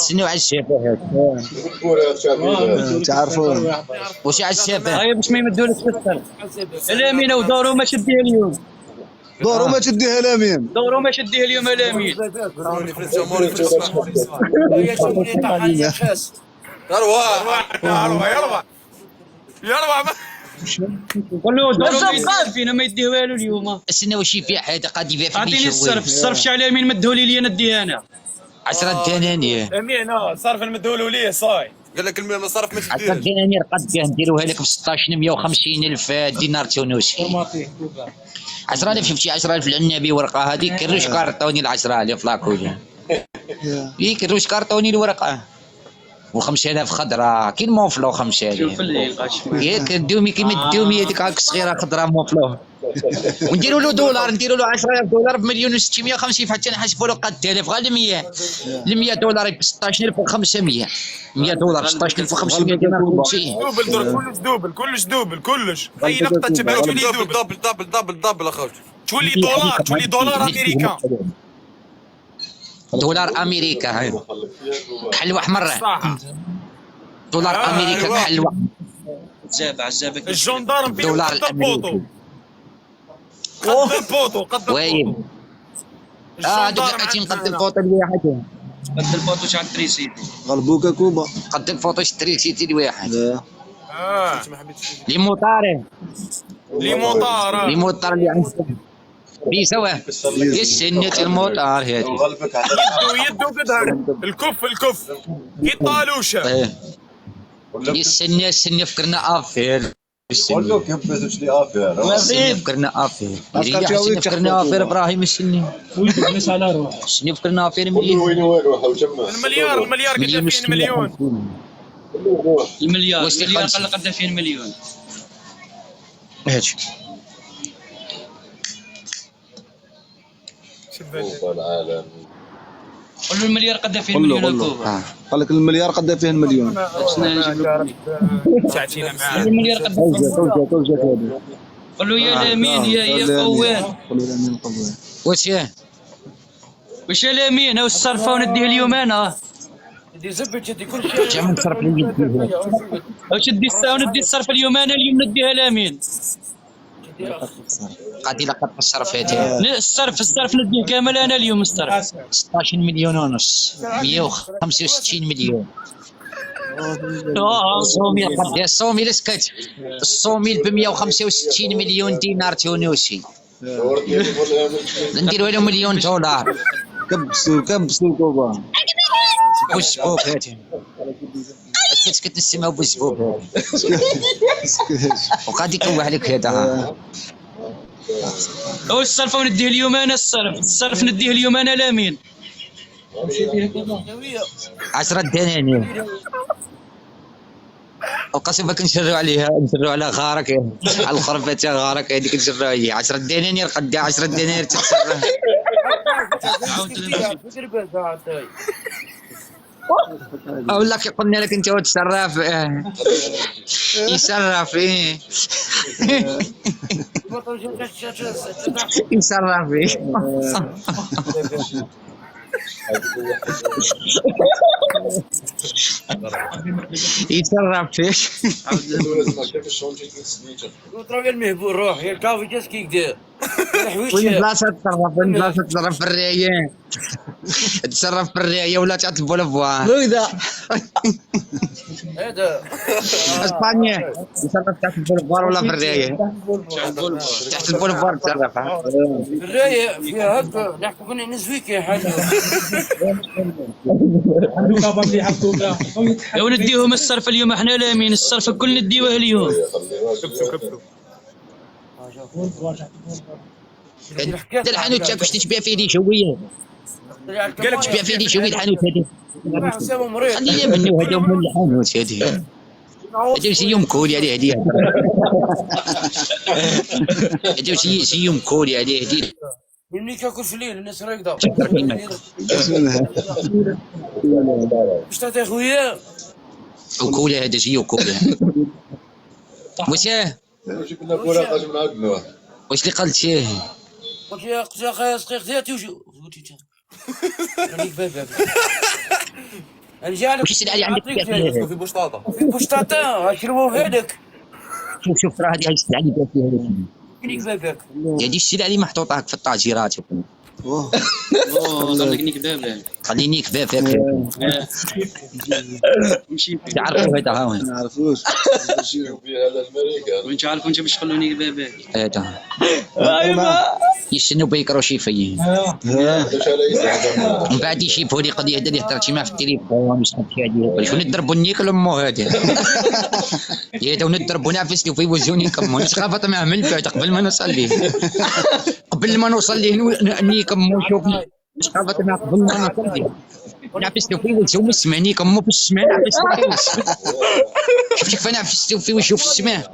شنو على الشافه تعرفون واش على الشافه؟ هاي باش ما يمدولك في السر الامين ودورو ما شديه اليوم دورو ما تديها الامين دورو ما شديه اليوم الامين قول له دورو فينا ما يديه والو اليوم شنو واش فيها حاجه قد يبيع في اعطيني الصرف شحال الامين مدهولي لي نديه انا 10 دنانير امين صرف نمدولو ليه صاي قال لك المهم صرف ما 10 دنانير قد فيها نديروها لك ب 16,150 الف دينار تونسي 10,000 شفتي 10,000 العنابي ورقه هذيك كروش كارطوني ال 10,000 لاكولا كروش كارطوني الورقه و5000 خضراء كي موفلو 5000 شوف الليل ياك الدومي كيما الدومي هذيك هاك صغيره خضراء موفلو ونديروا له دولار نديروا له 10,000 دولار بمليون و650 حتى نحسبوا له قد 1000 غير ال 100 دولار ب 16,500 100 دولار 16,500 دينار تونسي دوبل كلش دوبل كلش اي نقطه تبان تولي دبل اخويا تولي دولار امريكان دولار امريكا هاي بحال احمر دولار امريكا بحال عزابك الجندارم فيه دولار قد البوطو قد وين هذوك حاجين قد الفوطو الواحد قد البوطو شحال تريسيتي غلبوكا كوبا قد الفوطو شتري سيتي الواحد اه لي موطاري لي موطار اللي عندك في سوا السنة الموطار هذه يدو قدها الكف كي طالوشه السنة فكرنا افير قول له كيف بدك لي افير فكرنا افير فكرنا افير ابراهيم السني السني فكرنا افير المليار قد فين مليون المليار قال قد فين مليون هاتش العالم قول له المليار قد فين مليون كوبا قال لك المليار قد فيه المليون ساعتين معاه المليار قد قول له يا الامين يا قوان واش يا الامين هاو الصرفه ونديه اليوم انا جا من صرف لي واش ندي الصرف اليوم انا اليوم نديها الامين قاعد لقط الصرف هذه الصرف نديه كامل انا اليوم الصرف 16 مليون ونص 165 مليون الصوميل قد الصوميل اسكت الصوميل ب 165 مليون دينار تونسي نديروا له مليون دولار كبسوا كوبا بوسبوك هاتي اش كتسمعوا بوسبوك وقاعد يكوح لك هذا هو الصرف ونديه اليوم انا الصرف نديه اليوم انا الامين 10 دنانير وقسما كنشروا عليها نشروا على غارك على الخرفه تاع غارك هذيك نشروا هي 10 دنانير قد 10 دنانير تتصرف اقول لك قلنا لك انت وتصرف يصرف يصرف يتصرف فيك وتروي المهبول روح يا الكافي جاس كي يدير وين بلاصه تصرف وين بلاصه تصرف في الرايه تصرف في الرايه ولا تاع البولفوار هذا هذا اسبانيا تصرف تحت البولفوار ولا في الرايه تحت البولفوار تصرف الرايه فيها هكا نحكوا كنا نزويك يا حاجه لو نديهم الصرف اليوم احنا الامين الصرف الكل نديوه اليوم الحانوت تاعك واش تبيع فيه دي شويه قالك تبيع فيه دي شويه الحانوت هذه خلينا منو هذا من الحانوت هذه هذا شي يوم كولي عليه هذه هذا شي يوم كولي عليه هذه مني كاكل في الليل الناس راقده واش تعطي خويا وكولي هذا شي وكولي واش اللي قلت شي قلت يا اخي صديقتي وش قلت انت خليك بابا رجالك وش السلعه اللي عندك فيها في بوشطاطه في بوشطاطة شروه هذاك. شوف ترى هذه السلعه اللي فيها هذيك كيف كيفك؟ هذه السلعه اللي محطوطه هاك في الطاجيرات اوه خليك كذاب. خليني كفافك تعرفوا هذا ها وين ما نعرفوش فيها للامريكا. وانت عارف انت باش تخلوني كذاب. هذا ايوه يستنوا بيكرو شي فيه ليش على يسعد؟ من بعد يشيبوا لي قضيه هذا اللي هضرتي معاه في التليفون وش هادشي هادي شو نضربوا نيك لامو هذا يا ونضربوا نعفسلو فيه وزوني كمو خافت معاه من بعد قبل ما نوصل ليه قبل ما نوصل ليه نيكمو شوف خافت معاه قبل ما نوصل ليه نعفسلو فيه وزو من السماء نيكمو في السماء نعفسلو شوف كيف نعفسلو فيه وشوف السماء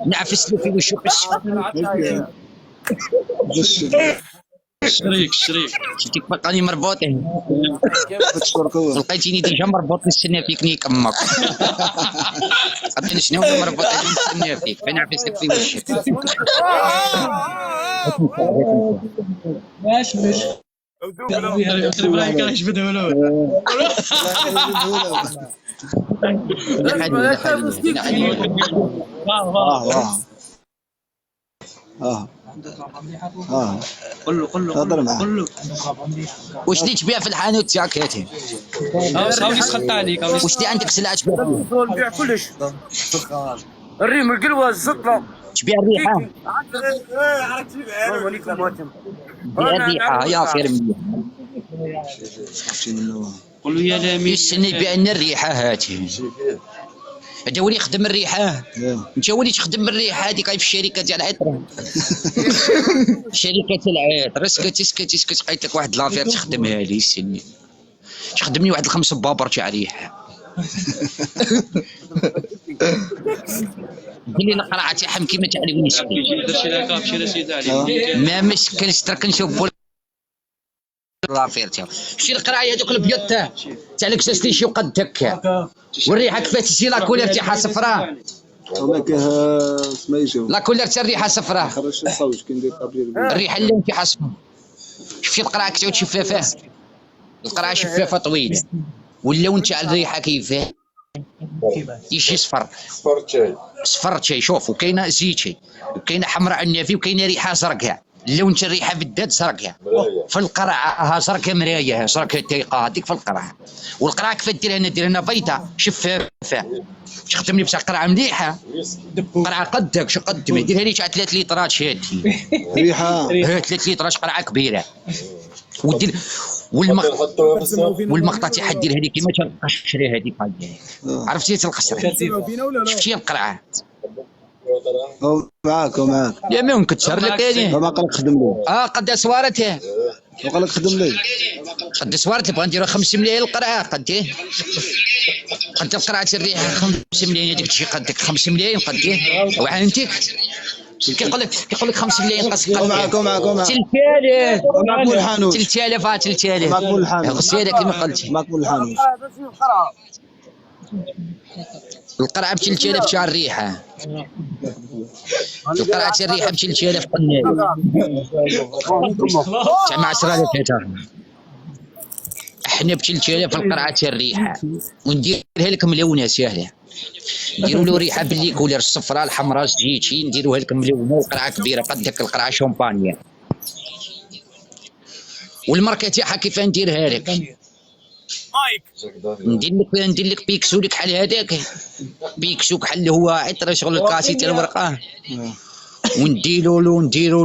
نعفسلو فيه وشوف السماء شريك شفتي كيف بقاني مربوطين تشكركوا لقيتيني ديجا مربوط نستنى فيك نيك امك عرفتي شنو هو مربوط نستنى فيك فين عرفت لك في وشك ابراهيم كان يجبدها ولو قل له هضر معاه واش اللي تبيع في الحانوت تاعك هاتي هاولي سخط عليك واش اللي عندك سلعه تبيع نبيع كلش. الريم القلوة الزطلة تبيع الريحه تبيع الريحه يا خير مني قل له يا لامي يستنى يبيع لنا الريحه هاتي هذا هو اللي يخدم الريحه انت هو اللي تخدم الريحه هذيك في الشركه ديال العطر شركه العطر اسكت لقيت لك واحد لافير تخدمها لي سني تخدم لي واحد 5 بابر تاع ريحه قال لي القرعه تاعهم كيما تاع الويسكي درت شي لاكاف شي رسيد عليه ما مسكنش ترك نشوفوا لافير تاعو شتي القرعه هذوك البيض تاع الكساس لي شي قد هكا والريحه كيفاش تجي لا كولير تاعها صفراء هناك سميجو لا كولير تاع الريحه صفراء خرج الصوت كي ندير قبل الريحه اللون تاعها صفراء شفتي القرعه كي تعود شفافه القرعه شفافه طويله واللون تاع الريحه كيفاه يجي صفر صفر شي شوف وكاينه زيتي وكاينه حمراء النافي وكاينه ريحه زرقاء اللون تاع الريحه بالذات زرقاء في القرعه زرقاء مرايه زرقاء تيقه هذيك في القرعه والقرعه كيف ديرها انا ندير انا بيضاء شفافه تخدم لي بصح قرعه مليحه قرعه قدك شو قدمي ديرها لي تاع 3 لترات شادي ريحه 3 لترات قرعه كبيره ودير والمقطع تاعها ديرها لي كيما تنقشري هذيك عرفتي تنقشري شفتي القرعه معاك يا ما نكتشر لك انا ما قالك خدم لي قد سوارته وقالك خدم لي قد سوارته بغا نديرو 5 ملايين القرعه قد القرعه الريحه 5 ملايين هذيك تجي قدك 5 ملايين قد وعندك كيقول لك 5 ملايين قصك معاك 3000 معاك مول الحانوت 3000 معاك مول الحانوت غسي هذا كيما قلتي معاك مول الحانوت القرعه ب 3000 تاع الريحه القرعه تاع الريحه ب 3000 قنال تاع مع 10000 هكا احنا ب 3000 القرعه تاع الريحه ونديرها لكم ملونه ساهله نديروا له ريحه باللي كولير الصفراء الحمراء الزيتي نديروها لكم ملونه وقرعه كبيره قد داك القرعه شومبانيا والماركه تاعها كيف نديرها لك ندير لك بيكسو لك بحال هذاك بيكسو بحال اللي هو عطر شغل الكاسي تاع الورقه ونديروا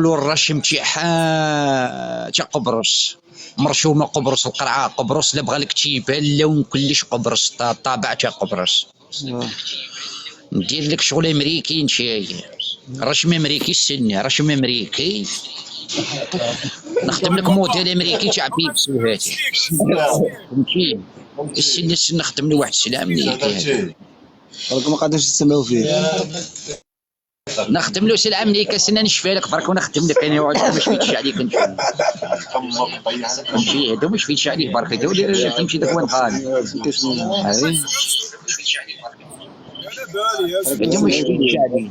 له الرشم تاعها تاع قبرص مرشومه قبرص القرعه قبرص لا بغى لك تجيبها اللون كلش قبرص الطابع تاع قبرص ندير لك شغل امريكي نشاي رشم امريكي السنه رشم امريكي نخدم لك موديل امريكي تاع بيبسو هاتي فهمتي السن نخدم له واحد السلعه امريكيه راكم ما قادرش تسمعوا فيه نخدم له سلعه امريكيه سنه نشفى لك برك ونخدم لك انا وعاد باش فيتش عليك نشوف فهمتي هادو مش فيتش عليك برك هادو تمشي داك وين غالي هادو مش فيتش عليك